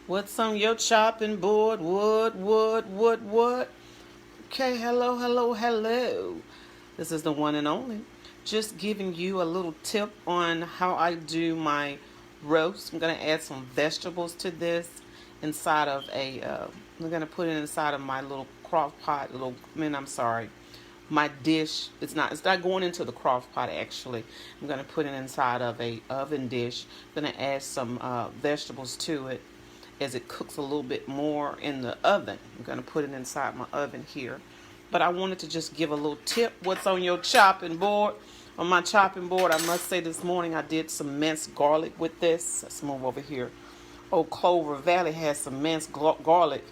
What's on your chopping board? What? Okay, hello. This is the one and only. Just giving you a little tip on how I do my roast. I'm going to add some vegetables to this inside of I'm going to put it inside of my little crock pot, my dish. It's not going into the crock pot actually. I'm going to put it inside of a oven dish. I'm going to add some vegetables to it as it cooks a little bit more in the oven. I'm going to put it inside my oven here. But I wanted to just give a little tip. What's on your chopping board? On my chopping board, I must say this morning I did some minced garlic with this. Let's move over here. Old Clover Valley has some minced garlic,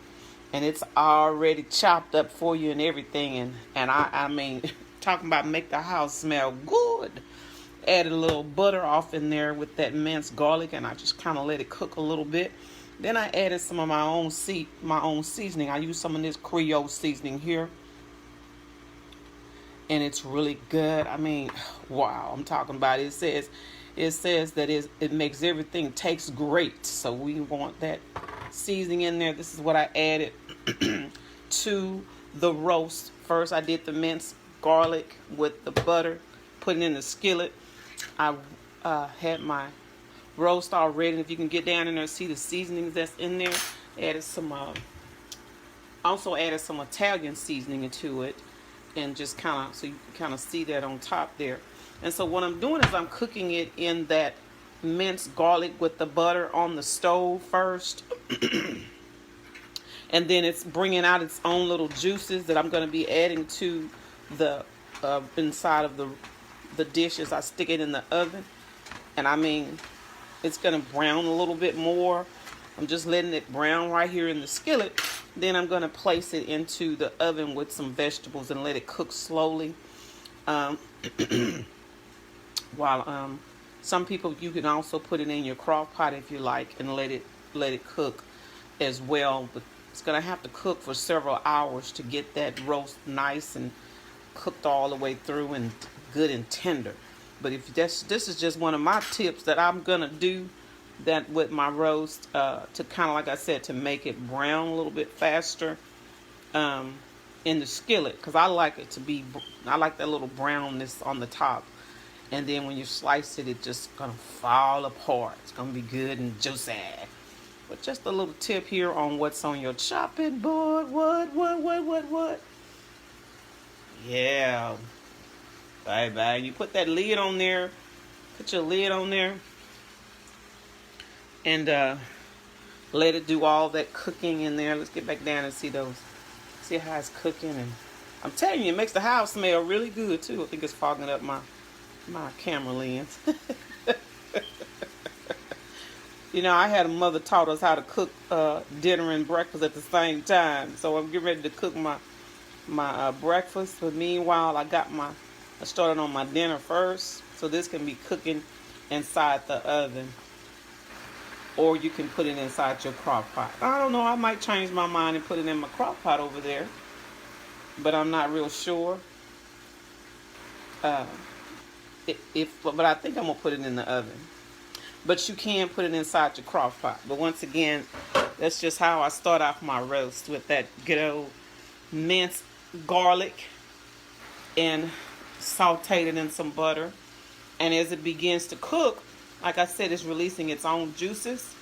and it's already chopped up for you and everything. And I mean, talking about make the house smell good. Added a little butter off in there with that minced garlic, and I just kind of let it cook a little bit. Then I added some of my own seasoning. I use some of this Creole seasoning here, and it's really good. I mean, wow! I'm talking about it. It says that it makes everything taste great. So we want that seasoning in there. This is what I added to the roast. First, I did the minced garlic with the butter, put it in the skillet. I had my roast already, and if you can get down in there and see the seasonings that's in there, also added some Italian seasoning into it, and just kind of so you can kind of see that on top there. And so what I'm doing is I'm cooking it in that minced garlic with the butter on the stove first, and then it's bringing out its own little juices that I'm going to be adding to the inside of the dish as I stick it in the oven. And I mean, it's going to brown a little bit more. I'm just letting it brown right here in the skillet. Then I'm going to place it into the oven with some vegetables and let it cook slowly. While some people, you can also put it in your crock pot if you like and let it cook as well. But it's going to have to cook for several hours to get that roast nice and cooked all the way through and good and tender. But if this is just one of my tips that I'm gonna do that with my roast to kind of, like I said, to make it brown a little bit faster in the skillet, because I like that little brownness on the top, and then when you slice it, it's just gonna fall apart. It's gonna be good and juicy. But just a little tip here on what's on your chopping board. What? Yeah. Bye. You put that lid on there. Put your lid on there. And let it do all that cooking in there. Let's get back down and see how it's cooking. And I'm telling you, it makes the house smell really good too. I think it's fogging up my camera lens. You know, I had a mother taught us how to cook dinner and breakfast at the same time. So I'm getting ready to cook my breakfast. But meanwhile, I started on my dinner first, so this can be cooking inside the oven, or you can put it inside your crock pot. I don't know, I might change my mind and put it in my crock pot over there, but I'm not real sure. But I think I'm gonna put it in the oven. But you can put it inside your crock pot. But once again, that's just how I start off my roast, with that good old minced garlic and sauteed it in some butter. And as it begins to cook, like I said, it's releasing its own juices.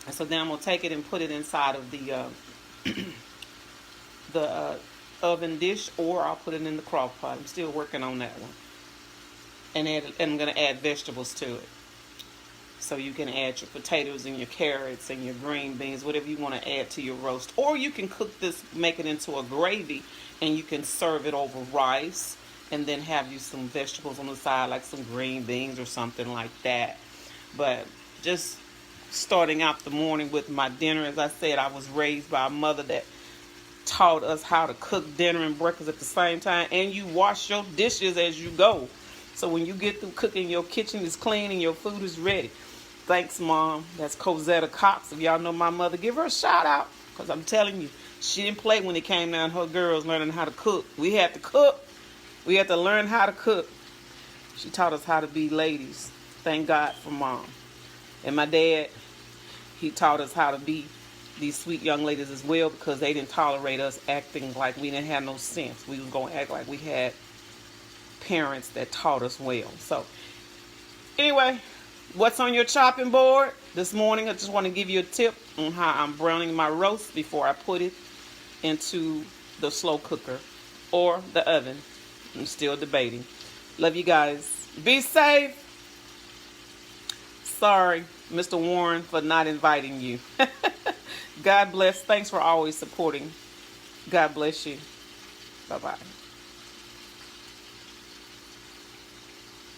And so then I'm going to take it and put it inside of the oven dish, or I'll put it in the crock pot. I'm still working on that one. And I'm going to add vegetables to it. So you can add your potatoes and your carrots and your green beans, whatever you want to add to your roast. Or you can cook this, make it into a gravy, and you can serve it over rice, and then have you some vegetables on the side, like some green beans or something like that. But just starting out the morning with my dinner, as I said, I was raised by a mother that taught us how to cook dinner and breakfast at the same time, and you wash your dishes as you go. So when you get through cooking, your kitchen is clean and your food is ready. Thanks, Mom. That's Cosetta Cox. If y'all know my mother, give her a shout out, because I'm telling you, she didn't play when it came down to her girls learning how to cook. We had to cook. We had to learn how to cook. She taught us how to be ladies. Thank God for Mom. And my dad, He taught us how to be these sweet young ladies as well, because they didn't tolerate us acting like we didn't have no sense. We was going to act like we had parents that taught us well. So anyway, what's on your chopping board this morning? I just want to give you a tip on how I'm browning my roast before I put it into the slow cooker or the oven. I'm still debating. Love you guys. Be safe. Sorry, Mr. Warren, for not inviting you. God bless. Thanks for always supporting. God bless you. Bye-bye.